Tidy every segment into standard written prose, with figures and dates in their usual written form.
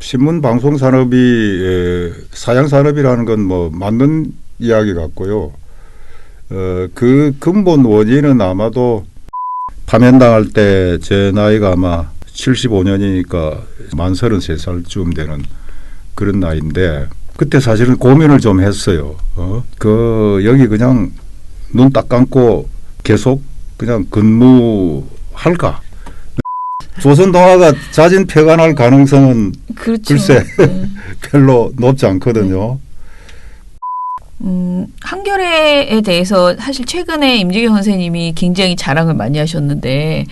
신문 방송 산업이 사양 산업이라는 건 뭐 맞는 이야기 같고요. 그 근본 원인은 아마도 파면당할 때 제 나이가 아마 75년이니까 만 33살쯤 되는 그런 나이인데 그때 사실은 고민을 좀 했어요. 여기 그냥 눈 딱 감고 계속 그냥 근무할까? 조선동아가 자진 폐관할 가능성은 그렇죠. 글쎄 별로 높지 않거든요. 한겨레에 대해서 사실 최근에 임지경 선생님이 굉장히 자랑을 많이 하셨는데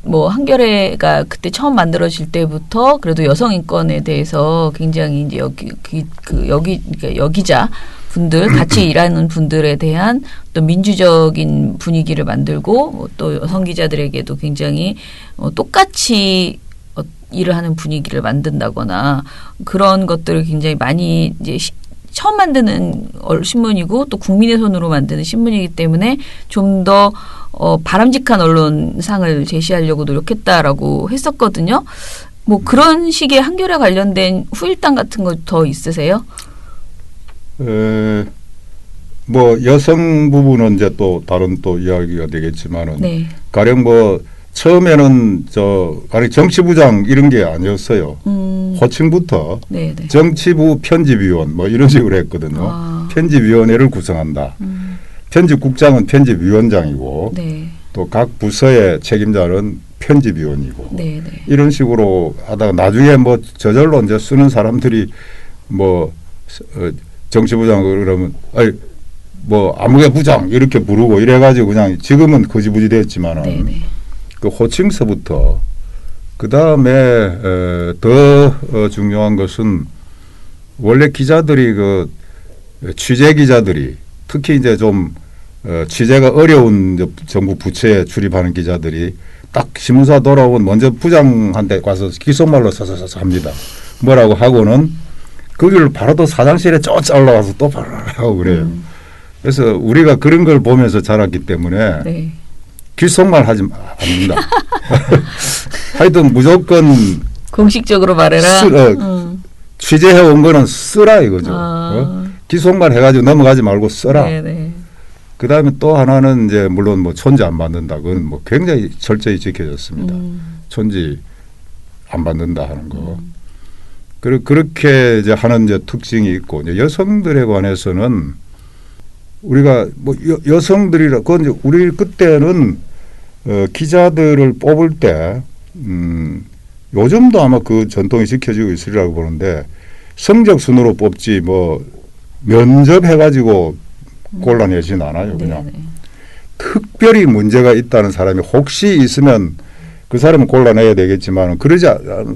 뭐 한겨레가 그때 처음 만들어질 때부터 그래도 여성 인권에 대해서 굉장히 이제 그러니까 여기자 분들 같이 일하는 분들에 대한 또 민주적인 분위기를 만들고 또 여성 기자들에게도 굉장히 똑같이 일을 하는 분위기를 만든다거나 그런 것들을 굉장히 많이 이제 처음 만드는 신문이고 또 국민의 손으로 만드는 신문이기 때문에 좀 더 바람직한 언론상을 제시하려고 노력했다라고 했었거든요. 뭐 그런 식의 한겨레 관련된 후일담 같은 거 더 있으세요? 뭐 여성 부분은 이제 또 다른 또 이야기가 되겠지만은 네. 가령 뭐 처음에는 가령 정치부장 이런 게 아니었어요. 호칭부터 네네. 정치부 편집위원 뭐 이런 식으로 했거든요. 편집위원회를 구성한다. 편집국장은 편집위원장이고 네. 또 각 부서의 책임자는 편집위원이고 네네. 이런 식으로 하다가 나중에 뭐 저절로 이제 쓰는 사람들이 뭐 정치부장 그러면 뭐 아무개 부장 이렇게 부르고 이래가지고 그냥 지금은 거지부지 됐지만은 네네. 그 호칭서부터 그 다음에 더 중요한 것은 원래 기자들이 그 취재 기자들이 특히 이제 좀 취재가 어려운 정부 부처에 출입하는 기자들이 딱 신문사 돌아오면 먼저 부장한테 가서 기속말로 사사사사 합니다. 뭐라고 하고는 거기를 바로 또 사장실에 쫓아 올라가서 또 바로 하고 그래요. 그래서 우리가 그런 걸 보면서 자랐기 때문에 네. 귓속말 하지 않는다. 하여튼 무조건 공식적으로 말해라. 취재해 온 거는 쓰라 이거죠. 귓속말 해가지고 넘어가지 말고 써라. 네네. 그 다음에 또 하나는 이제 물론 뭐 촌지 안 받는다. 그건 뭐 굉장히 철저히 지켜졌습니다. 촌지 안 받는다 하는 거. 그렇게 이제 하는 이제 특징이 있고 이제 여성들에 관해서는 우리가 뭐 여성들이라 그건 이제 우리 그때는 기자들을 뽑을 때 요즘도 아마 그 전통이 지켜지고 있으리라고 보는데 성적 순으로 뽑지 뭐 면접해가지고 골라내진 않아요. 그냥 네네. 특별히 문제가 있다는 사람이 혹시 있으면 그 사람은 골라내야 되겠지만 그러지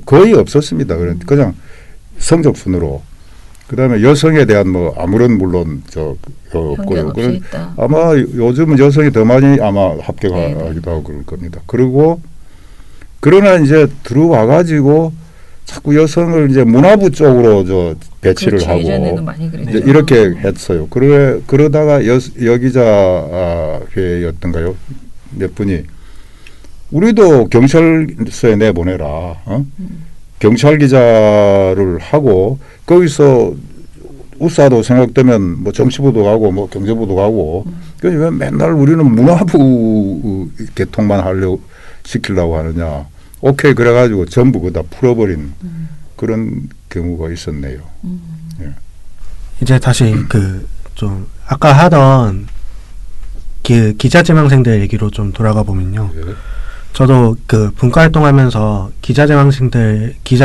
거의 없었습니다. 그냥 성적 순으로. 그다음에 여성에 대한 뭐 아무런 물론 없고요. 아마 요즘은 여성이 더 많이 아마 합격하기도 하고 그럴 겁니다. 그리고 그러나 이제 들어와 가지고 자꾸 여성을 이제 문화부 쪽으로 배치를 그렇죠. 하고 예전에는 많이 그랬죠. 이제 이렇게 했어요. 그러다가 여기자회였던가요? 몇 분이 우리도 경찰서에 내보내라. 경찰 기자를 하고 거기서 우사도 생각되면 뭐 정치부도 가고 뭐 경제부도 가고 그러니까 왜 맨날 우리는 문화부 개통만 시키려고 하느냐. 오케이 그래가지고 전부 그다 풀어버린 그런 경우가 있었네요. 예. 이제 다시 좀 아까 하던 기자 지망생들 얘기로 좀 돌아가 보면요. 예. 저도 분과 활동하면서 기자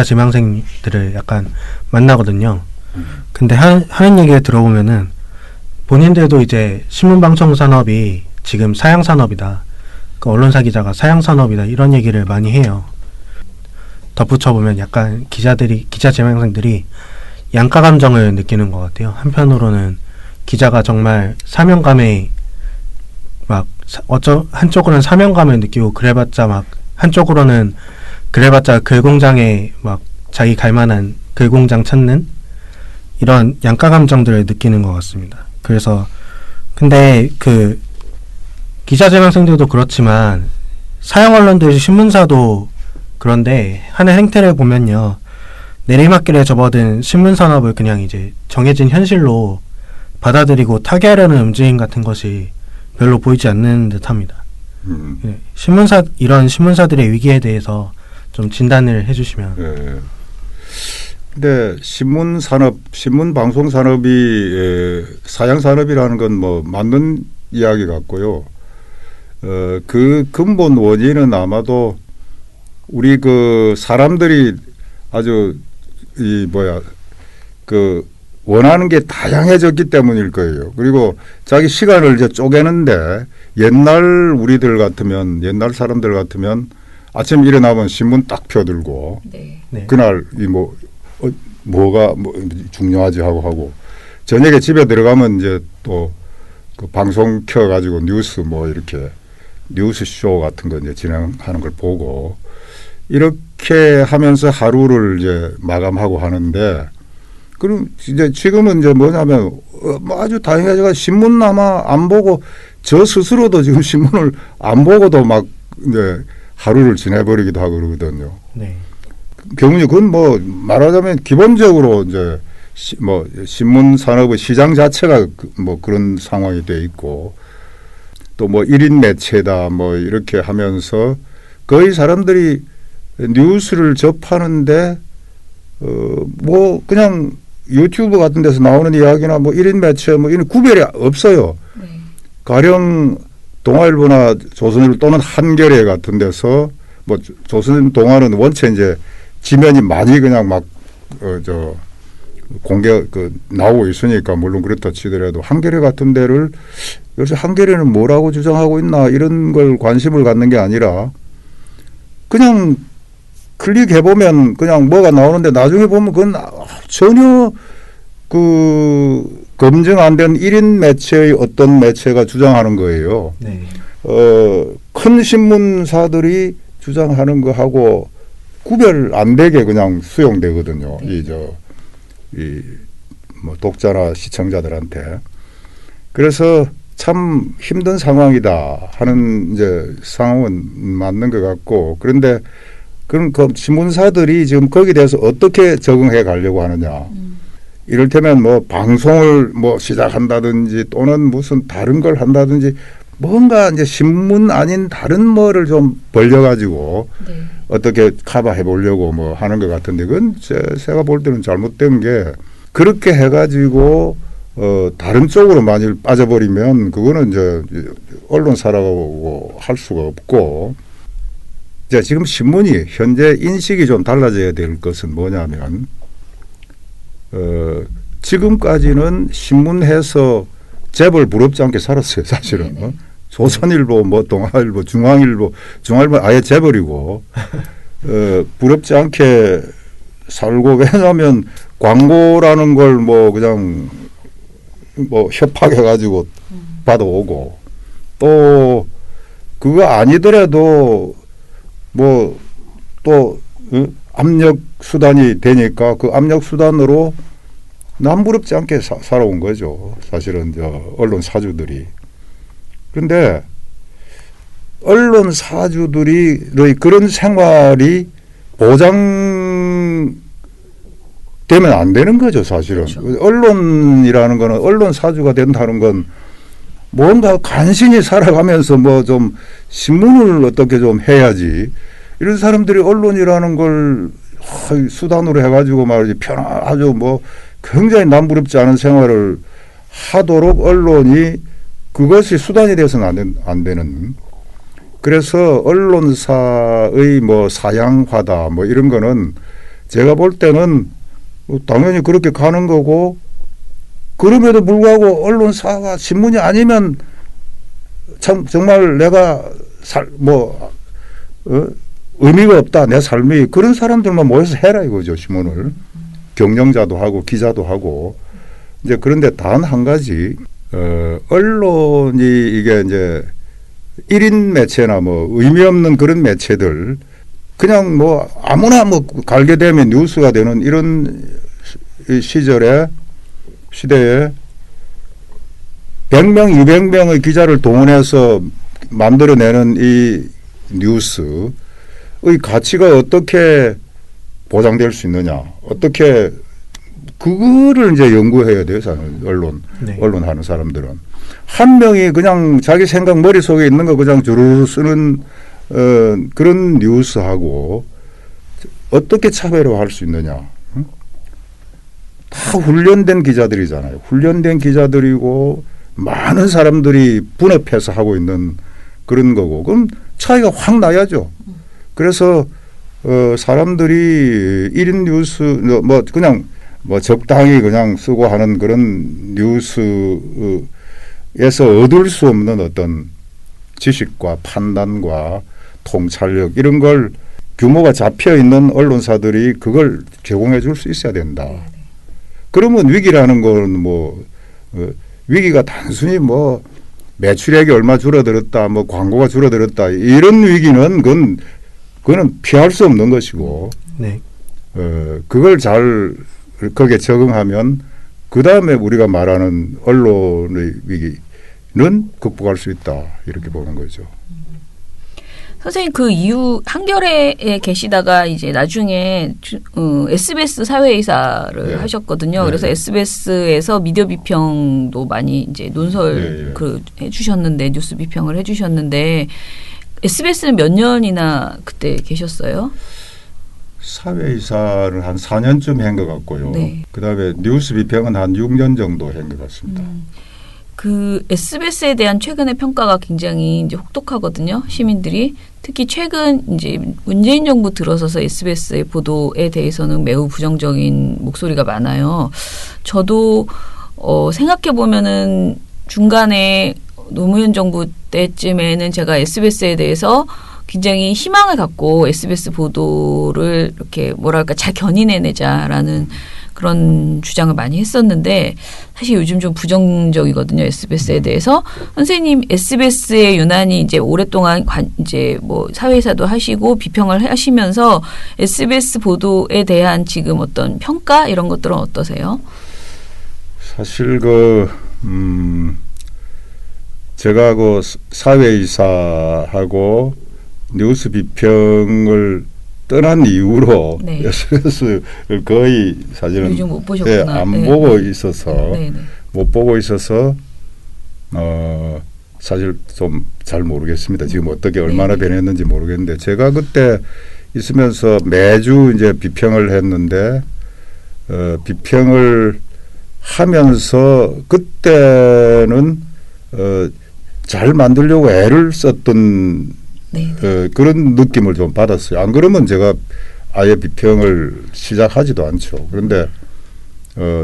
지망생들을 약간 만나거든요. 근데 하는 얘기를 들어보면은 본인들도 이제 신문방송 산업이 지금 사양 산업이다. 언론사 기자가 사양 산업이다. 이런 얘기를 많이 해요. 덧붙여 보면 약간 기자 지망생들이 양가 감정을 느끼는 것 같아요. 한편으로는 기자가 정말 사명감에 한쪽으로는 사명감을 느끼고 한쪽으로는 그래봤자 글공장에 자기 갈만한 글공장 찾는 이런 양가 감정들을 느끼는 것 같습니다. 그래서 근데 기자 지망생들도 그렇지만 사양 언론들 신문사도 그런데 하는 행태를 보면요. 내리막길에 접어든 신문 산업을 그냥 이제 정해진 현실로 받아들이고 타개하려는 움직임 같은 것이 별로 보이지 않는 듯합니다. 예, 이런 신문사들의 위기에 대해서 좀 진단을 해주시면. 예. 근데 신문 산업, 신문 방송 산업이 사양 산업이라는 건 뭐 맞는 이야기 같고요. 그 근본 원인은 아마도 우리 그 사람들이 아주 원하는 게 다양해졌기 때문일 거예요. 그리고 자기 시간을 이제 쪼개는데 옛날 옛날 사람들 같으면 아침 일어나면 신문 딱 펴들고 네. 네. 그날 뭐가 중요하지 하고 저녁에 집에 들어가면 이제 또 그 방송 켜가지고 뉴스 이렇게 뉴스 쇼 같은 거 이제 진행하는 걸 보고 이렇게 하면서 하루를 이제 마감하고 하는데 그럼 이제 지금은 이제 뭐냐면 아주 다행해서 신문 아마 안 보고 저 스스로도 지금 신문을 안 보고도 막 이제 하루를 지내버리기도 하고 그러거든요. 네. 경우니 그건 말하자면 기본적으로 이제 신문 산업의 시장 자체가 그런 상황이 돼 있고 또 1인 매체다 이렇게 하면서 거의 사람들이 뉴스를 접하는데 그냥 유튜브 같은 데서 나오는 이야기나 1인 매체 이런 구별이 없어요. 네. 가령 동아일보나 조선일보 또는 한겨레 같은 데서 조선 동아는 원체 이제 지면이 많이 그냥 공개 나오고 있으니까 물론 그렇다 치더라도 한겨레 같은 데를 요새 한겨레는 뭐라고 주장하고 있나 이런 걸 관심을 갖는 게 아니라 그냥 클릭해 보면 그냥 뭐가 나오는데 나중에 보면 그건 전혀 검증 안 된 1인 매체의 어떤 매체가 주장하는 거예요. 네. 큰 신문사들이 주장하는 거하고 구별 안 되게 그냥 수용되거든요. 독자나 시청자들한테. 그래서 참 힘든 상황이다 하는 이제 상황은 맞는 것 같고 그런데 그럼 그 신문사들이 지금 거기에 대해서 어떻게 적응해 가려고 하느냐. 이를테면 방송을 시작한다든지 또는 무슨 다른 걸 한다든지 뭔가 이제 신문 아닌 다른 뭐를 좀 벌려가지고 네. 어떻게 커버해 보려고 하는 것 같은데 그건 제가 볼 때는 잘못된 게 그렇게 해가지고 다른 쪽으로 만일 빠져버리면 그거는 이제 언론사라고 할 수가 없고 이제 지금 신문이 현재 인식이 좀 달라져야 될 것은 뭐냐면 지금까지는 신문해서 재벌 부럽지 않게 살았어요. 사실은. 조선일보, 동아일보, 중앙일보 아예 재벌이고 부럽지 않게 살고 왜냐하면 광고라는 걸 그냥 협박해가지고 받아오고 또 그거 아니더라도 또 압력 수단이 되니까 그 압력 수단으로 남부럽지 않게 살아온 거죠. 사실은 언론 사주들이. 그런데 언론 사주들의 그런 생활이 보장되면 안 되는 거죠. 사실은. 그렇죠. 언론이라는 거는 언론 사주가 된다는 건 뭔가 간신히 살아가면서 좀 신문을 어떻게 좀 해야지. 이런 사람들이 언론이라는 걸 수단으로 해가지고 말이지 아주 굉장히 남부럽지 않은 생활을 하도록 언론이 그것이 수단이 되어서는 안 되는. 그래서 언론사의 사양화다 이런 거는 제가 볼 때는 당연히 그렇게 가는 거고 그럼에도 불구하고 언론사가 신문이 아니면 참 정말 내가 의미가 없다 내 삶이 그런 사람들만 모여서 해라 이거죠. 신문을 경영자도 하고 기자도 하고 이제 그런데 단 한 가지 언론이 이게 이제 1인 매체나 의미 없는 그런 매체들 그냥 아무나 갈게 되면 뉴스가 되는 이런 시대에 100명, 200명의 기자를 동원해서 만들어내는 이 뉴스의 가치가 어떻게 보장될 수 있느냐. 어떻게 그거를 이제 연구해야 돼요. 네. 언론 하는 사람들은. 한 명이 그냥 자기 생각 머릿속에 있는 거 그냥 주르르 쓰는 그런 뉴스하고 어떻게 차별화할 수 있느냐. 응? 다 훈련된 기자들이잖아요. 훈련된 기자들이고 많은 사람들이 분업해서 하고 있는 그런 거고 그럼 차이가 확 나야죠. 그래서 사람들이 1인 뉴스 뭐 그냥 뭐 적당히 그냥 쓰고 하는 그런 뉴스에서 얻을 수 없는 어떤 지식과 판단과 통찰력 이런 걸 규모가 잡혀 있는 언론사들이 그걸 제공해 줄 수 있어야 된다. 그러면 위기라는 건 뭐 위기가 단순히 뭐 매출액이 얼마 줄어들었다, 뭐 광고가 줄어들었다 이런 위기는 그거는 피할 수 없는 것이고 네. 그걸 잘 거기에 적응하면 그 다음에 우리가 말하는 언론의 위기는 극복할 수 있다 이렇게 보는 거죠. 선생님 그 이후 한겨레에 계시다가 이제 나중에 SBS 사회이사를 네. 하셨거든요. 네. 그래서 SBS에서 미디어 비평도 많이 이제 논설 해주셨는데 뉴스 비평을 해주셨는데 SBS는 몇 년이나 그때 계셨어요? 사회이사를 한 4년쯤 한 것 같고요. 네. 그다음에 뉴스 비평은 한 6년 정도 한 것 같습니다. 그 SBS에 대한 최근의 평가가 굉장히 이제 혹독하거든요. 시민들이 특히 최근 이제 문재인 정부 들어서서 SBS의 보도에 대해서는 매우 부정적인 목소리가 많아요. 저도 생각해 보면은 중간에 노무현 정부 때쯤에는 제가 SBS에 대해서 굉장히 희망을 갖고 SBS 보도를 이렇게 뭐랄까 잘 견인해내자라는 그런 주장을 많이 했었는데 사실 요즘 좀 부정적이거든요. SBS에 대해서. 선생님 SBS에 유난히 이제 오랫동안 이제 뭐 사회이사도 하시고 비평을 하시면서 SBS 보도에 대한 지금 어떤 평가 이런 것들은 어떠세요? 사실 제가 사회이사하고 뉴스 비평을 떠난 이후로 네. SBS를 거의 사실은 요즘 못 보셨구나. 안 네. 보고 있어서 네. 못 보고 있어서 사실 좀 잘 모르겠습니다. 지금 어떻게 얼마나 변했는지 모르겠는데 제가 그때 있으면서 매주 이제 비평을 했는데 비평을 하면서 그때는 잘 만들려고 애를 썼던 그런 느낌을 좀 받았어요. 안 그러면 제가 아예 비평을 시작하지도 않죠. 그런데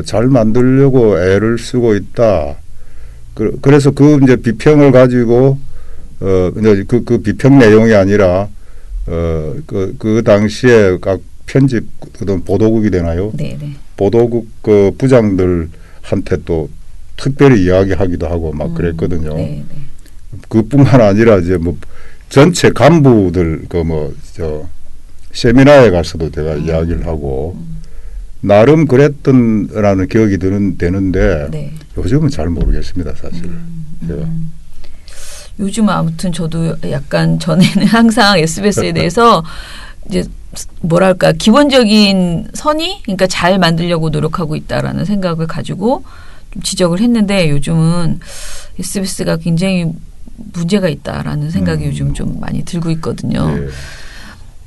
잘 만들려고 애를 쓰고 있다. 그래서 그 이제 비평을 가지고 이제 그 비평 내용이 아니라 그 당시에 각 편집 어떤 보도국이 되나요? 네네. 보도국 그 부장들한테 또 특별히 이야기하기도 하고 막 그랬거든요. 네네. 그뿐만 아니라 이제 뭐 전체 간부들 세미나에 가서도 제가 이야기를 하고 나름 그랬던라는 기억이 되는데 네. 요즘은 잘 모르겠습니다, 사실. 제가. 요즘 아무튼 저도 약간 전에는 항상 SBS에 대해서 이제 뭐랄까 기본적인 선의, 그러니까 잘 만들려고 노력하고 있다라는 생각을 가지고 좀 지적을 했는데 요즘은 SBS가 굉장히 문제가 있다라는 생각이 요즘 좀 많이 들고 있거든요. 네.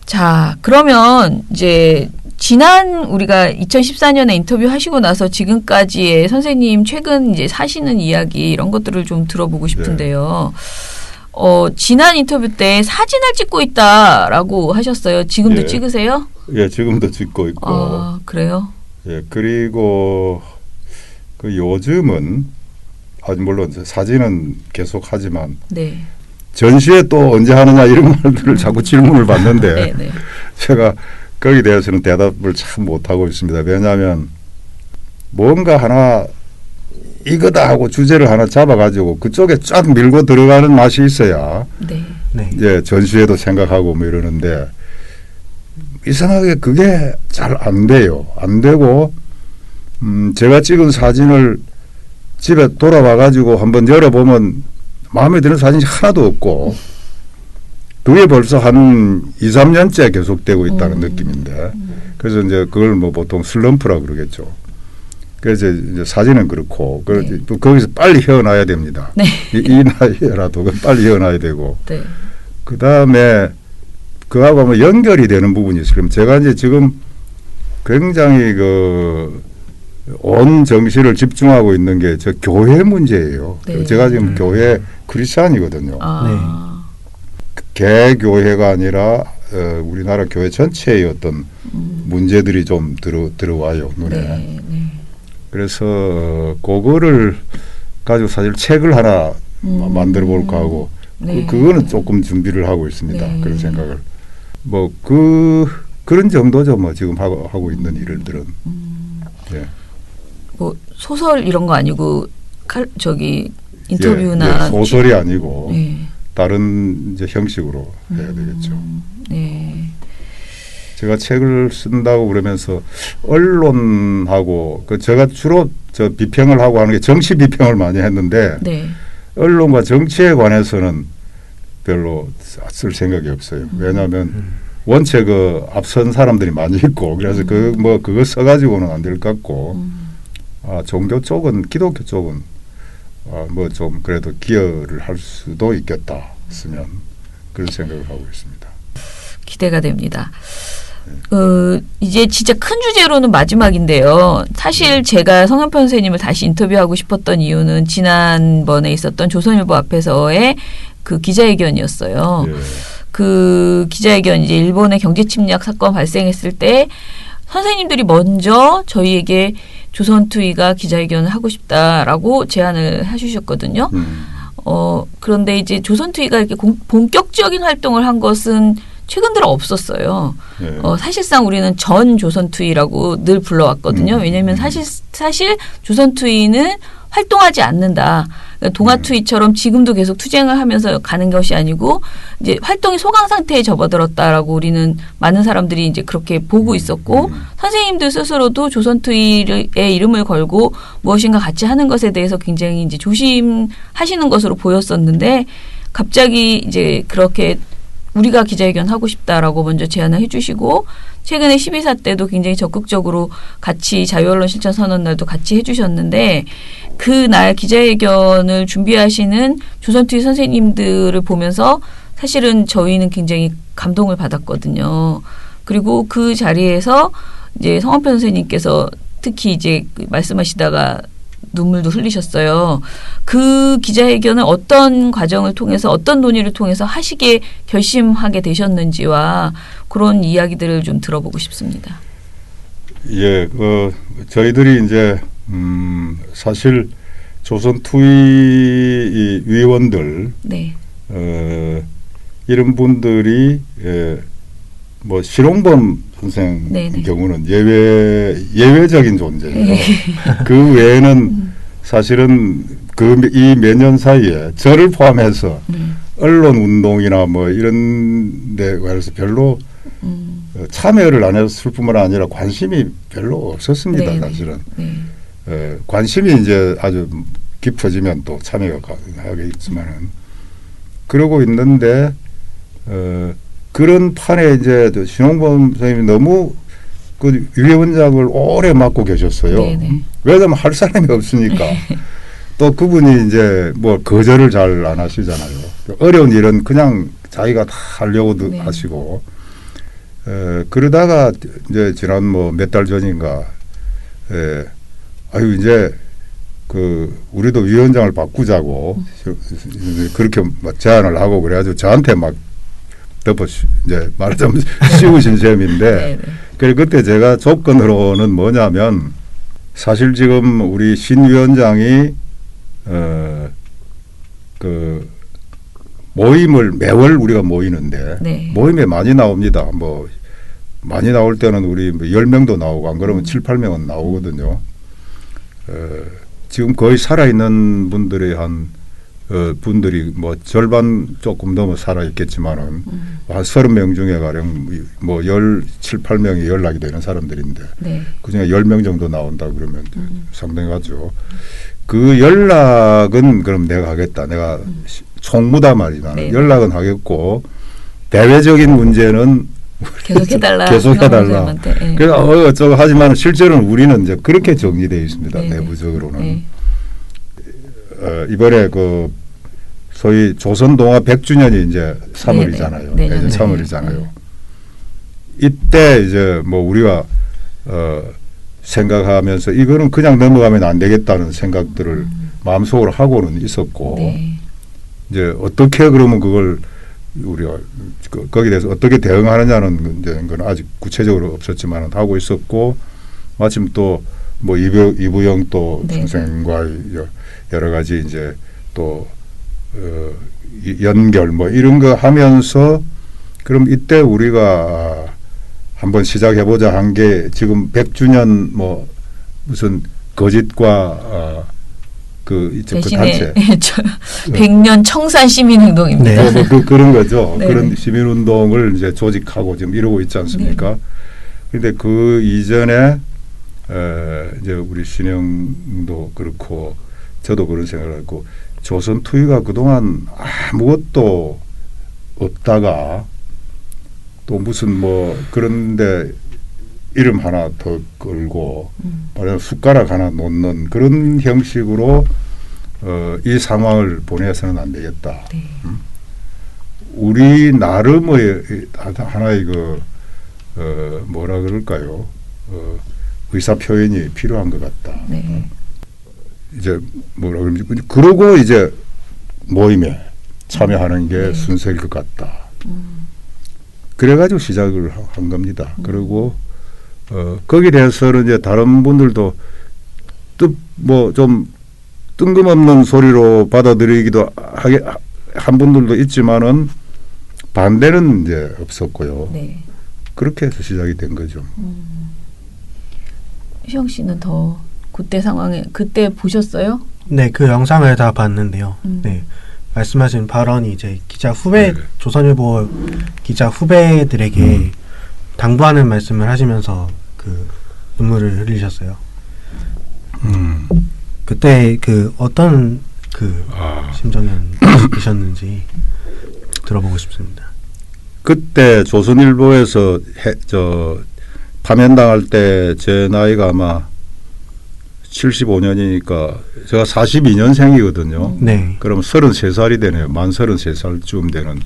자, 그러면 이제 지난 우리가 2014년에 인터뷰 하시고 나서 지금까지의 선생님 최근 이제 사시는 이야기 이런 것들을 좀 들어보고 싶은데요. 지난 인터뷰 때 사진을 찍고 있다라고 하셨어요. 지금도 예. 찍으세요? 예, 지금도 찍고 있고. 아, 그래요? 예, 그리고 요즘은 물론 사진은 계속 하지만 네. 전시회 또 언제 하느냐 이런 말들을 자꾸 질문을 받는데 네, 네. 제가 거기에 대해서는 대답을 참 못하고 있습니다. 왜냐하면 뭔가 하나 이거다 하고 주제를 하나 잡아가지고 그쪽에 쫙 밀고 들어가는 맛이 있어야 네. 네. 이제 전시회도 생각하고 뭐 이러는데 이상하게 그게 잘 안 돼요. 안 되고 제가 찍은 사진을 집에 돌아와가지고 한번 열어보면 마음에 드는 사진이 하나도 없고 그게 벌써 한 2, 3년째 계속되고 있다는 느낌인데 그래서 이제 그걸 뭐 보통 슬럼프라 그러겠죠. 그래서 이제 사진은 그렇고 네. 또 거기서 빨리 헤어나야 됩니다. 네. 이 나이라도 빨리 헤어나야 되고 네. 그 다음에 그하고 뭐 연결이 되는 부분이 있어요. 그럼 제가 이제 지금 굉장히 온 정신을 집중하고 있는 게 저 교회 문제예요. 네. 제가 지금 교회 크리스찬이거든요. 개교회가 아니라 우리나라 교회 전체의 어떤 문제들이 좀 들어와요 눈에. 네. 네. 그래서 그거를 가지고 사실 책을 하나 만들어 볼까 하고 네. 그거는 조금 준비를 하고 있습니다. 네. 그런 생각을 뭐 그런 정도죠. 뭐 지금 하고 있는 일들은. 예. 뭐 소설 이런 거 아니고 인터뷰나 예, 소설이 아니고 네. 다른 이제 형식으로 해야 되겠죠. 네. 제가 책을 쓴다고 그러면서 언론하고 제가 주로 비평을 하고 하는 게 정치 비평을 많이 했는데 네. 언론과 정치에 관해서는 별로 쓸 생각이 없어요. 왜냐하면 원체 앞선 사람들이 많이 있고 그래서 그거 써가지고는 안 될 것 같고 종교 쪽은 기독교 쪽은 뭐 좀 그래도 기여를 할 수도 있겠다 쓰면 그런 생각을 하고 있습니다. 기대가 됩니다. 이제 진짜 큰 주제로는 마지막인데요. 사실 제가 성현표 선생님을 다시 인터뷰하고 싶었던 이유는 지난번에 있었던 조선일보 앞에서의 그 기자회견이었어요. 예. 그 기자회견 이제 일본의 경제 침략 사건 발생했을 때 선생님들이 먼저 저희에게 조선투이가 기자회견을 하고 싶다라고 제안을 해주셨거든요. 그런데 이제 조선투이가 이렇게 본격적인 활동을 한 것은 최근 들어 없었어요. 예. 사실상 우리는 전 조선투이라고 늘 불러왔거든요. 왜냐하면 사실 조선투이는 활동하지 않는다. 그러니까 동아투이처럼 지금도 계속 투쟁을 하면서 가는 것이 아니고 이제 활동이 소강 상태에 접어들었다라고 우리는 많은 사람들이 이제 그렇게 보고 있었고 선생님들 스스로도 조선투이의 이름을 걸고 무엇인가 같이 하는 것에 대해서 굉장히 이제 조심하시는 것으로 보였었는데 갑자기 이제 그렇게 우리가 기자회견 하고 싶다라고 먼저 제안을 해주시고 최근에 12사 때도 굉장히 적극적으로 같이 자유언론 실천 선언날도 같이 해주셨는데 그날 기자회견을 준비하시는 조선투이 선생님들을 보면서 사실은 저희는 굉장히 감동을 받았거든요. 그리고 그 자리에서 이제 성원표 선생님께서 특히 이제 말씀하시다가 눈물도 흘리셨어요. 그 기자회견을 어떤 과정을 통해서 어떤 논의를 통해서 하시게 결심하게 되셨는지와 그런 이야기들을 좀 들어보고 싶습니다. 예, 저희들이 이제 사실 조선투이 위원들 네. 이런 분들이 뭐 신홍범 선생 네네. 경우는 예외적인 존재예요. 그 외에는 사실은 이 몇 년 사이에 저를 포함해서 언론 운동이나 뭐 이런 데 관해서 별로 참여를 안 했을 뿐만 아니라 관심이 별로 없었습니다. 네네. 사실은. 네. 관심이 이제 아주 깊어지면 또 참여가 하겠지만은 그러고 있는데 그런 판에 이제 신홍범 선생님이 너무 그 위원장을 오래 맡고 계셨어요. 네네. 왜냐하면 할 사람이 없으니까. 또 그분이 이제 뭐 거절을 잘 안 하시잖아요. 어려운 일은 그냥 자기가 다 하려고 네. 하시고. 그러다가 이제 지난 뭐 몇 달 전인가 아유 이제 우리도 위원장을 바꾸자고 그렇게 막 제안을 하고 그래가지고 저한테 막 이제 말하자면 씌우신 셈인데 그래 그때 제가 조건으로는 뭐냐면 사실 지금 우리 신 위원장이 그 모임을 매월 우리가 모이는데 네. 모임에 많이 나옵니다. 뭐 많이 나올 때는 우리 뭐 10명도 나오고 안 그러면 7, 8명은 나오거든요. 지금 거의 살아있는 분들의 분들이 뭐 절반 조금 넘어 살아있겠지만은 한 30명 중에 가령 뭐 7, 8명이 연락이 되는 사람들인데 네. 그중에 10명 정도 나온다 그러면 상당하죠. 그 연락은 그럼 내가 하겠다. 내가 총무다 말이야. 네. 연락은 하겠고 대외적인 문제는 계속 해달라. 계속 해달라. 선생님한테. 예. 그래서 어쩌고 하지만 실제로는 우리는 이제 그렇게 정리되어 있습니다. 네, 네. 내부적으로는. 네. 이번에 그 소위 조선동화 100주년이 이제 3월이잖아요. 네, 네. 내년 네. 3월이잖아요. 네. 이때 이제 뭐 우리가 생각하면서 이거는 그냥 넘어가면 안 되겠다는 생각들을 마음속으로 하고는 있었고 네. 이제 어떻게 그러면 그걸 우리가 거기에 대해서 어떻게 대응하느냐는 이제 건 아직 구체적으로 없었지만 하고 있었고 마침 또 뭐 이부영 또 네. 선생과 여러 가지 이제 또 연결 뭐 이런 거 하면서 그럼 이때 우리가 한번 시작해보자 한 게 지금 100주년 뭐 무슨 거짓과 그 대신에 단체 100년 청산 시민행동입니다. 네. 그런 거죠. 네. 그런 시민운동을 이제 조직하고 지금 이러고 있지 않습니까? 그런데 그 이전에 이제 우리 신영도 그렇고 저도 그런 생각을 했고 조선 투유가 그동안 아무것도 없다가 또 무슨 뭐 그런데 이름 하나 더 걸고 말하자면 숟가락 하나 놓는 그런 형식으로 이 상황을 보내서는 안 되겠다. 네. 우리 나름의 하나의 그 뭐라 그럴까요? 의사 표현이 필요한 것 같다. 네. 이제 뭐라 그러지? 그러고 이제 모임에 참여하는 게 순서일 것 같다. 그래가지고 시작을 한 겁니다. 그리고 거기에 대해서는 이제 다른 분들도 뭐 좀 뜬금없는 소리로 받아들이기도 하게 한 분들도 있지만은 반대는 이제 없었고요. 네. 그렇게 해서 시작이 된 거죠. 희영 씨는 더 그때 상황에 그때 보셨어요? 네, 그 영상을 다 봤는데요. 음. 네, 말씀하신 발언이 이제 기자 후배 네. 조선일보 기자 후배들에게 당부하는 말씀을 하시면서 그 눈물을 흘리셨어요. 그때 그 어떤 그 심정이셨는지 들어보고 싶습니다. 그때 조선일보에서 파면당할 때 제 나이가 아마 75년이니까 제가 42년생이거든요. 네, 그럼 33살이 되네요. 만 33살쯤 되는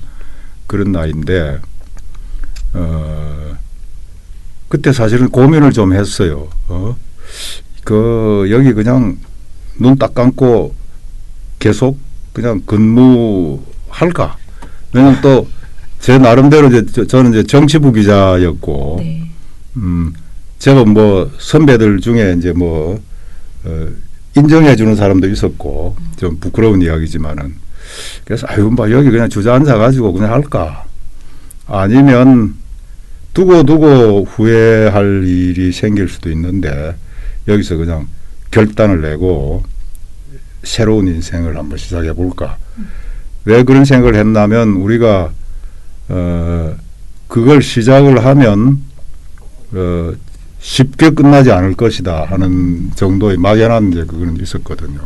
그런 나이인데 그때 사실은 고민을 좀 했어요. 여기 그냥 눈 딱 감고 계속 그냥 근무할까? 왜냐면 또 제 나름대로 이제 저는 이제 정치부 기자였고 네. 제가 뭐 선배들 중에 이제 뭐 인정해 주는 사람도 있었고 좀 부끄러운 이야기지만은 그래서 아유 뭐 여기 그냥 주저앉아 가지고 그냥 할까? 아니면 두고 후회할 일이 생길 수도 있는데 여기서 그냥 결단을 내고 새로운 인생을 한번 시작해 볼까? 왜 그런 생각을 했냐면 우리가 그걸 시작을 하면 쉽게 끝나지 않을 것이다 하는 정도의 막연한 이제 그건 있었거든요.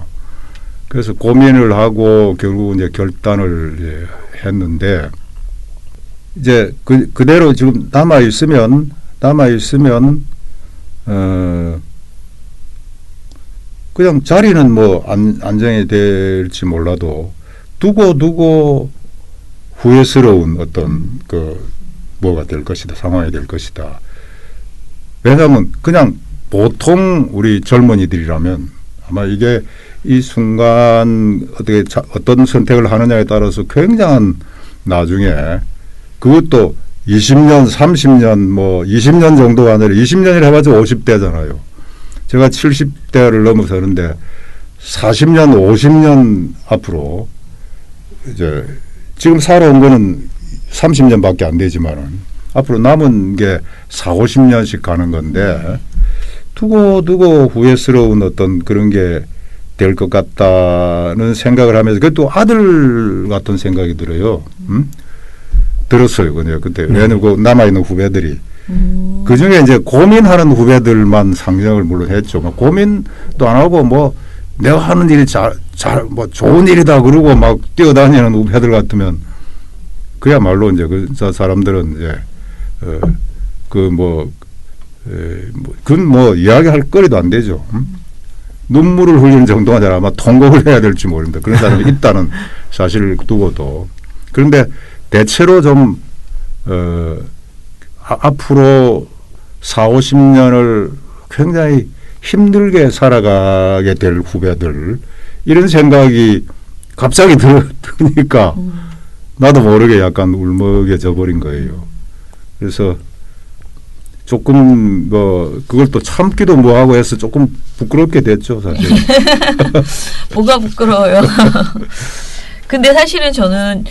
그래서 고민을 하고 결국 이제 결단을 이제 했는데 이제 그대로 지금 남아 있으면 그냥 자리는 뭐 안정이 될지 몰라도 두고 후회스러운 어떤 뭐가 될 것이다, 상황이 될 것이다. 왜냐하면 그냥 보통 우리 젊은이들이라면 아마 이게 이 순간 어떤 선택을 하느냐에 따라서 굉장한 나중에 그것도 20년, 30년, 뭐 20년 정도가 아니라 20년이라 해봤자 50대잖아요. 제가 70대를 넘어서는데 40년, 50년 앞으로 이제 지금 살아온 거는 30년밖에 안 되지만은 앞으로 남은 게 40-50년씩 가는 건데 두고 후회스러운 어떤 그런 게 될 것 같다는 생각을 하면서 그것도 아들 같은 생각이 들어요. 들었어요. 그때 왜냐면 그 남아있는 후배들이 그 중에 이제 고민하는 후배들만 상정을 물론 했죠. 뭐 고민도 안 하고 뭐 내가 하는 일이 뭐 좋은 일이다 그러고 막 뛰어다니는 후배들 같으면 그야말로 이제 저 사람들은 이제 그건 뭐 이야기할 거리도 안 되죠. 눈물을 흘리는 정도가 아니라 아마 통곡을 해야 될지 모릅니다. 그런 사람이 있다는 사실을 두고도. 그런데 대체로 좀 앞으로 4, 50년을 굉장히 힘들게 살아가게 될 후배들 이런 생각이 갑자기 드니까 나도 모르게 약간 울먹여져 버린 거예요. 그래서 조금 뭐 그걸 또 참기도 뭐하고 해서 조금 부끄럽게 됐죠, 사실. 뭐가 부끄러워요. 근데 사실은 저는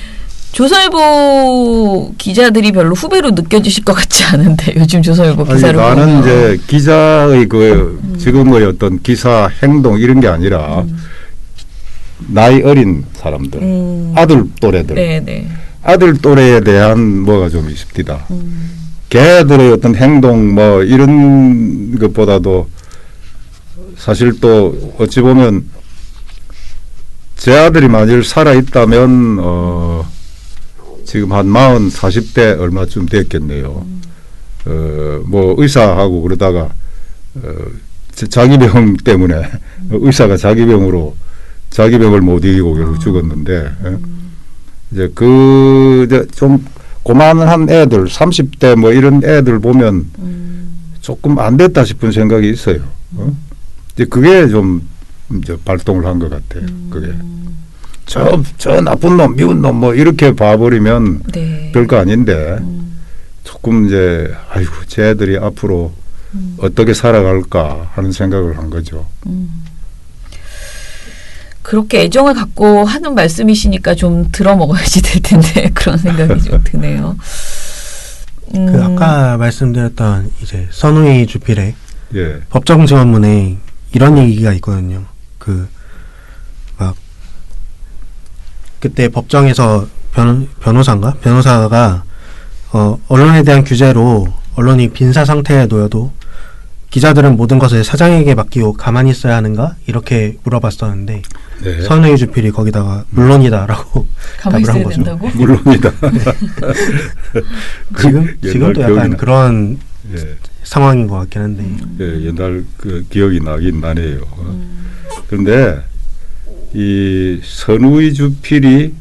조선일보 기자들이 별로 후배로 느껴지실 것 같지 않은데 요즘 조선일보 기사를 나는 보면. 이제 기자의 지금의 어떤 기사 행동 이런 게 아니라 나이 어린 사람들, 아들 또래들, 네네. 아들 또래에 대한 뭐가 좀 있습니다. 걔들의 어떤 행동 뭐 이런 것보다도 사실 또 어찌 보면 제 아들이 만일 살아 있다면 지금 한 40, 40대 얼마쯤 됐겠네요. 뭐 의사하고 그러다가 자기 병 때문에 의사가 자기 병으로 자기 병을 못 이기고 결국 죽었는데 이제 이제 좀 고만한 애들 30대 뭐 이런 애들 보면 조금 안 됐다 싶은 생각이 있어요. 이제 그게 좀 이제 발동을 한 것 같아요. 그게 저 나쁜 놈, 미운 놈 뭐 이렇게 봐버리면 네. 별거 아닌데 조금 이제 아이고 쟤 애들이 앞으로 어떻게 살아갈까 하는 생각을 한 거죠. 그렇게 애정을 갖고 하는 말씀이시니까 좀 들어먹어야지 될 텐데 그런 생각이 좀 드네요. 그 아까 말씀드렸던 이제 선우이 주필의 예. 법정 지원문에 이런 얘기가 있거든요. 막 그때 법정에서 변호사가 언론에 대한 규제로 언론이 빈사 상태에 놓여도 기자들은 모든 것을 사장에게 맡기고 가만히 있어야 하는가? 이렇게 물어봤었는데 네. 선우이 주필이 거기다가 물론이다라고 가만히 답을 한 있어야 거죠. 된다고? 물론이다. 지금도 약간 기억이 그런 예. 상황인 것 같긴 한데 예, 옛날 그 기억이 나긴 나네요. 그런데 이 선우이 주필이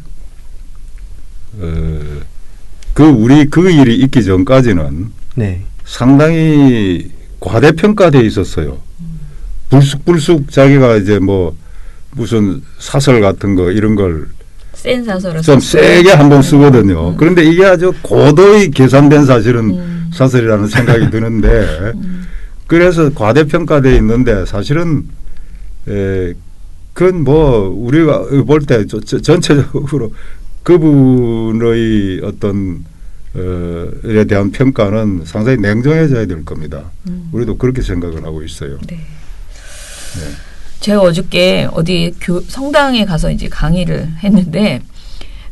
우리 그 일이 있기 전까지는 네. 상당히 과대평가돼 있었어요. 불쑥불쑥 자기가 이제 뭐 무슨 사설 같은 거 이런 걸 센 사설을 좀 썼어요. 세게 한번 쓰거든요. 그런데 이게 아주 고도의 계산된 사실은 사설이라는 생각이 드는데 그래서 과대평가돼 있는데 사실은 그건 뭐 우리가 볼 때 전체적으로 그분의 어떤 에 대한 평가는 상당히 냉정해져야 될 겁니다. 우리도 그렇게 생각을 하고 있어요. 네. 네. 제가 어저께 어디 성당에 가서 이제 강의를 했는데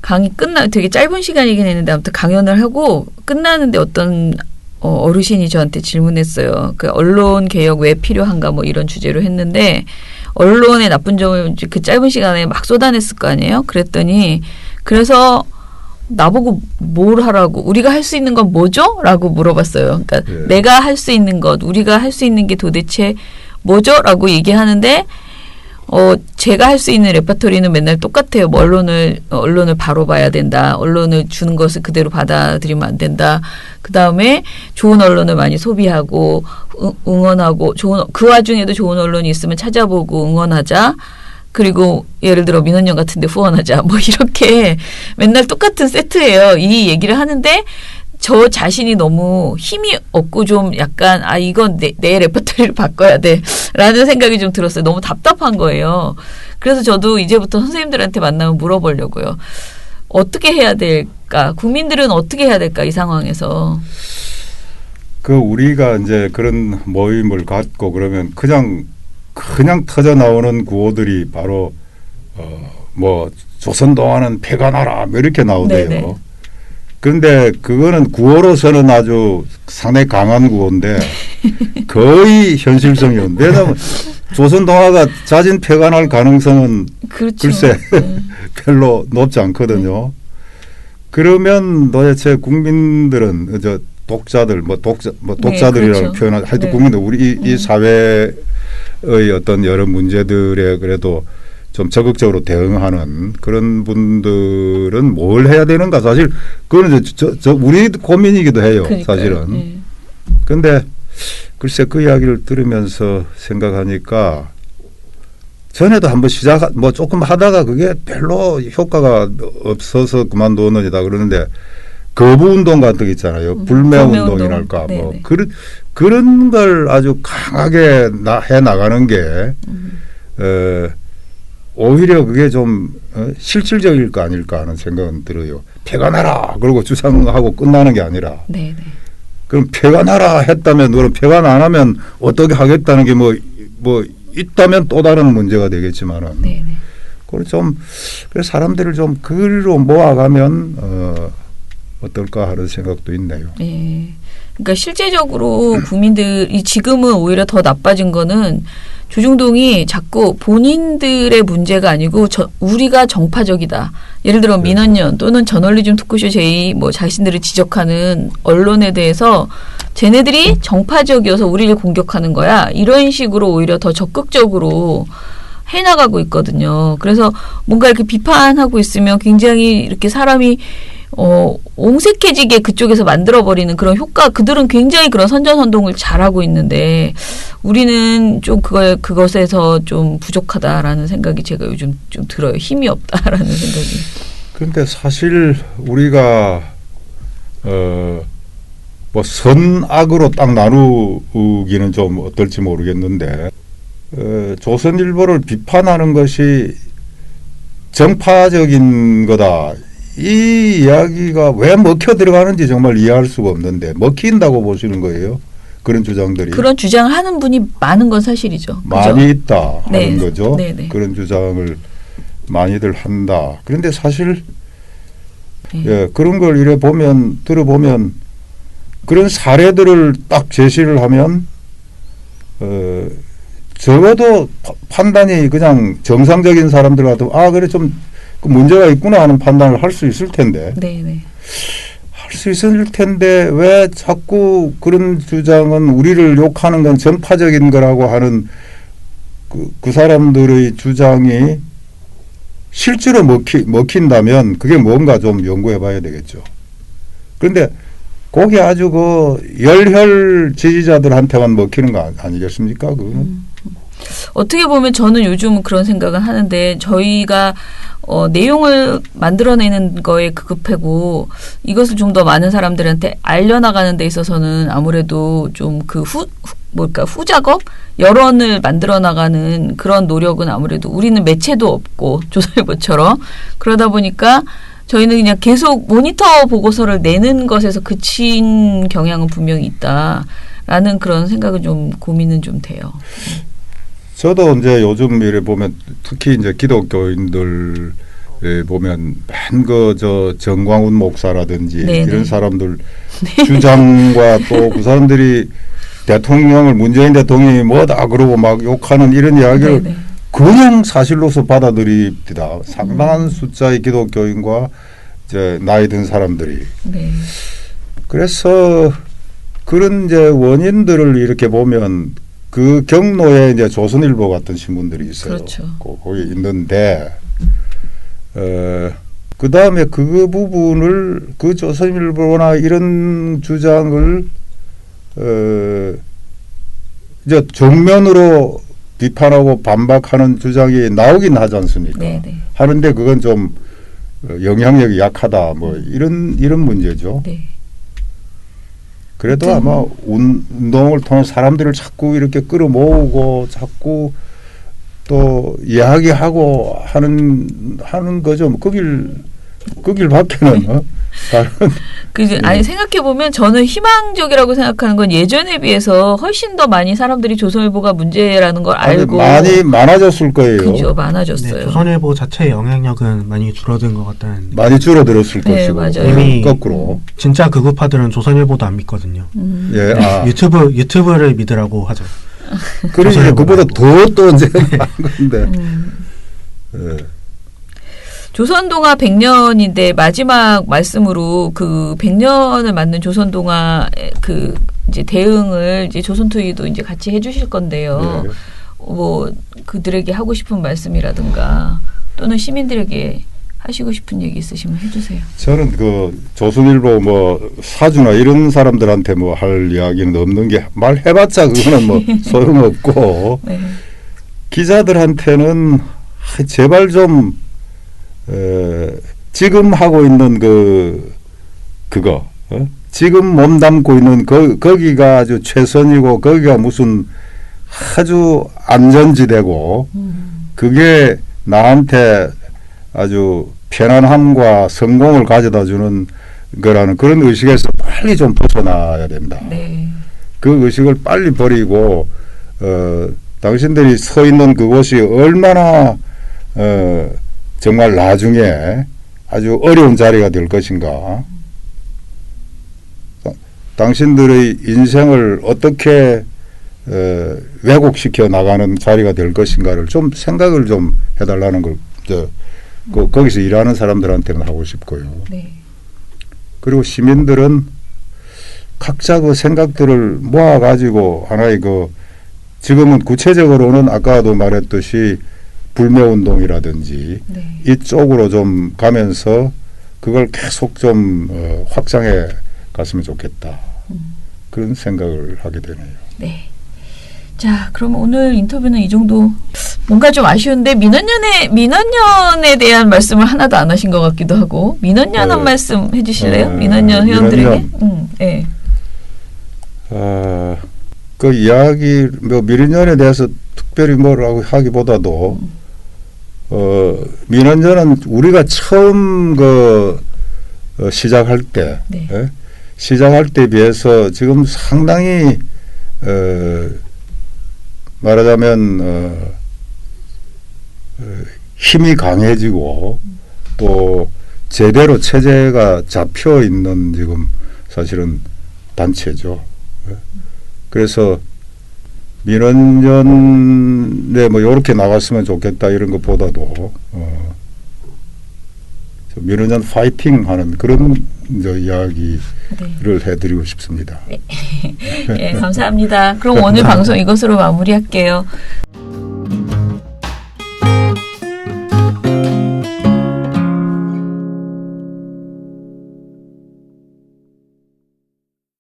강의 되게 짧은 시간이긴 했는데 아무튼 강연을 하고 끝나는데 어떤 어르신이 저한테 질문했어요. 그 언론 개혁 왜 필요한가 뭐 이런 주제로 했는데 언론의 나쁜 점을 그 짧은 시간에 막 쏟아냈을 거 아니에요. 그랬더니 그래서 나보고 뭘 하라고 우리가 할 수 있는 건 뭐죠? 라고 물어봤어요. 그러니까 예. 내가 할 수 있는 것 우리가 할 수 있는 게 도대체 뭐죠? 라고 얘기하는데 제가 할 수 있는 레퍼토리는 맨날 똑같아요. 뭐 언론을 바로 봐야 된다. 언론을 주는 것을 그대로 받아들이면 안 된다. 그 다음에 좋은 언론을 많이 소비하고 응원하고 그 와중에도 좋은 언론이 있으면 찾아보고 응원하자. 그리고 예를 들어 민원연 같은 데 후원하자. 뭐 이렇게 맨날 똑같은 세트예요. 이 얘기를 하는데 저 자신이 너무 힘이 없고 좀 약간 이건 내 레퍼토리를 바꿔야 돼 라는 생각이 좀 들었어요. 너무 답답한 거예요. 그래서 저도 이제부터 선생님들한테 만나면 물어보려고요. 어떻게 해야 될까? 국민들은 어떻게 해야 될까? 이 상황에서. 우리가 이제 그런 모임을 갖고 그러면 그냥 터져 나오는 구호들이 바로 뭐 조선동화는 폐가 나라 뭐 이렇게 나오대요. 네네. 그런데 그거는 구호로서는 아주 상당히 강한 구호인데 거의 현실성이 없는데 왜냐하면 조선동화가 자진 폐가 날 가능성은 그렇죠. 글쎄 별로 높지 않거든요. 그러면 도대체 국민들은 독자들 네, 독자들이라고 그렇죠. 표현할 하여튼 네. 국민들 우리 이 사회의 어떤 여러 문제들에 그래도 좀 적극적으로 대응하는 그런 분들은 뭘 해야 되는가 사실 그거는 저 우리 고민이기도 해요. 그러니까요. 사실은. 네. 근데 글쎄 그 이야기를 들으면서 생각하니까 전에도 한번 뭐 조금 하다가 그게 별로 효과가 없어서 그만두었느니다 그러는데 거부 운동 같은 거 있잖아요. 불매 운동이랄까 뭐 네네. 그런 걸 아주 강하게 해 나가는 게 오히려 그게 좀 실질적일 거 아닐까 하는 생각은 들어요. 폐가 나라 그러고 주장하고 끝나는 게 아니라 네, 네. 그럼 폐가 나라 했다면 그럼 폐가 안 하면 어떻게 하겠다는 게 뭐 있다면 또 다른 문제가 되겠지만은 네, 네. 그걸 좀 그래서 사람들을 좀 그리로 모아가면 어떨까 하는 생각도 있네요. 네. 그러니까 실제적으로 국민들이 지금은 오히려 더 나빠진 거는 조중동이 자꾸 본인들의 문제가 아니고 우리가 정파적이다. 예를 들어 민원연 또는 저널리즘 토크쇼 제이 뭐 자신들을 지적하는 언론에 대해서 쟤네들이 정파적이어서 우리를 공격하는 거야. 이런 식으로 오히려 더 적극적으로 해나가고 있거든요. 그래서 뭔가 이렇게 비판하고 있으면 굉장히 이렇게 사람이 옹색해지게 그쪽에서 만들어버리는 그런 효과, 그들은 굉장히 그런 선전선동을 잘하고 있는데, 우리는 좀 그것에서 좀 부족하다라는 생각이 제가 요즘 좀 들어요. 힘이 없다라는 생각이. 그런데 사실 우리가, 뭐 선악으로 딱 나누기는 좀 어떨지 모르겠는데, 조선일보를 비판하는 것이 정파적인 거다. 이 이야기가 왜 먹혀 들어가는지 정말 이해할 수가 없는데 먹힌다고 보시는 거예요? 그런 주장들이. 그런 주장을 하는 분이 많은 건 사실이죠. 많이 그죠? 있다 하는 네. 거죠. 네네. 그런 주장을 많이들 한다. 그런데 사실 예, 그런 걸 이래 보면 들어보면 그런 사례들을 딱 제시를 하면 적어도 판단이 그냥 정상적인 사람들 같으면 그래 좀 그 문제가 있구나 하는 판단을 할 수 있을 텐데 네네. 할 수 있을 텐데 왜 자꾸 그런 주장은 우리를 욕하는 건 전파적인 거라고 하는 그 사람들의 주장이 실제로 먹힌다면 그게 뭔가 좀 연구해 봐야 되겠죠. 그런데 그게 아주 그 열혈 지지자들한테만 먹히는 거 아니겠습니까? 그거는. 어떻게 보면 저는 요즘 그런 생각을 하는데 저희가 내용을 만들어내는 거에 급급하고 이것을 좀 더 많은 사람들한테 알려나가는 데 있어서는 아무래도 좀 그 후작업? 여론을 만들어 나가는 그런 노력은 아무래도 우리는 매체도 없고 조선일보처럼 그러다 보니까 저희는 그냥 계속 모니터 보고서를 내는 것에서 그친 경향은 분명히 있다라는 그런 생각은 좀 고민은 좀 돼요. 저도 이제 요즘 이래 보면 특히 이제 기독교인들 보면 맨 저 정광훈 목사라든지 네네. 이런 사람들 주장과 또 그 사람들이 대통령을 문재인 대통령이 뭐다 그러고 막 욕하는 이런 이야기를 네네. 그냥 사실로서 받아들입니다. 상당한 숫자의 기독교인과 이제 나이 든 사람들이. 네. 그래서 그런 이제 원인들을 이렇게 보면 그 경로에 이제 조선일보 같은 신문들이 있어요. 그렇죠. 거기 있는데 그 다음에 그 부분을 그 조선일보나 이런 주장을 이제 정면으로 비판하고 반박하는 주장이 나오긴 하지 않습니까? 네네. 하는데 그건 좀 영향력이 약하다 뭐 이런 문제죠. 네. 그래도 아마 운동을 통해 사람들을 자꾸 이렇게 끌어모으고 자꾸 또 이야기하고 하는 거죠. 그 길밖에는 다른. 아니 생각해 보면 저는 희망적이라고 생각하는 건 예전에 비해서 훨씬 더 많이 사람들이 조선일보가 문제라는 걸 알고 많아졌을 거예요. 그죠, 많아졌어요. 네, 조선일보 자체의 영향력은 많이 줄어든 것 같다는. 많이 줄어들었을 네, 것이고 맞아요. 이미 거꾸로. 진짜 극우파들은 조선일보도 안 믿거든요. 예, 유튜브를 믿으라고 하죠. 그러니까 그보다 더 또 이제 많은 건데. 예. 조선동화 100년인데 마지막 말씀으로 그 100년을 맞는 조선동화 그 이제 대응을 이제 조선투이도 이제 같이 해주실 건데요. 네. 뭐 그들에게 하고 싶은 말씀이라든가 또는 시민들에게 하시고 싶은 얘기 있으시면 해주세요. 저는 그 조선일보 뭐 사주나 이런 사람들한테 뭐 할 이야기는 없는 게 말해봤자 그거는 뭐 소용없고 네. 기자들한테는 제발 좀 지금 하고 있는 그거 지금 몸담고 있는 거기가 아주 최선이고 거기가 무슨 아주 안전지대고 그게 나한테 아주 편안함과 성공을 가져다 주는 거라는 그런 의식에서 빨리 좀 벗어나야 된다. 네. 그 의식을 빨리 버리고 당신들이 서 있는 그곳이 얼마나 정말 나중에 아주 어려운 자리가 될 것인가. 당신들의 인생을 어떻게 왜곡시켜 나가는 자리가 될 것인가를 좀 생각을 좀 해달라는 걸 거기서 일하는 사람들한테는 하고 싶고요. 네. 그리고 시민들은 각자 그 생각들을 모아가지고 하나의 지금은 구체적으로는 아까도 말했듯이 불매운동이라든지 네. 이쪽으로 좀 가면서 그걸 계속 좀 확장해 갔으면 좋겠다. 그런 생각을 하게 되네요. 네. 자, 그럼 오늘 인터뷰는 이 정도. 뭔가 좀 아쉬운데 민원연에 대한 말씀을 하나도 안 하신 것 같기도 하고 민원연 한 말씀 해주실래요? 민원연 회원들에게. 네. 그 이야기 뭐 민원연에 대해서 특별히 뭐라고 하기보다도 민원연은 우리가 처음 시작할 때 네. 시작할 때에 비해서 지금 상당히 말하자면 힘이 강해지고 또 제대로 체제가 잡혀 있는 지금 사실은 단체죠. 그래서 민원연에 뭐 이렇게 나갔으면 좋겠다 이런 것보다도 민원연 파이팅하는 그런 이야기를 해드리고 싶습니다. 네, 감사합니다. 그럼 오늘 방송 이것으로 마무리할게요.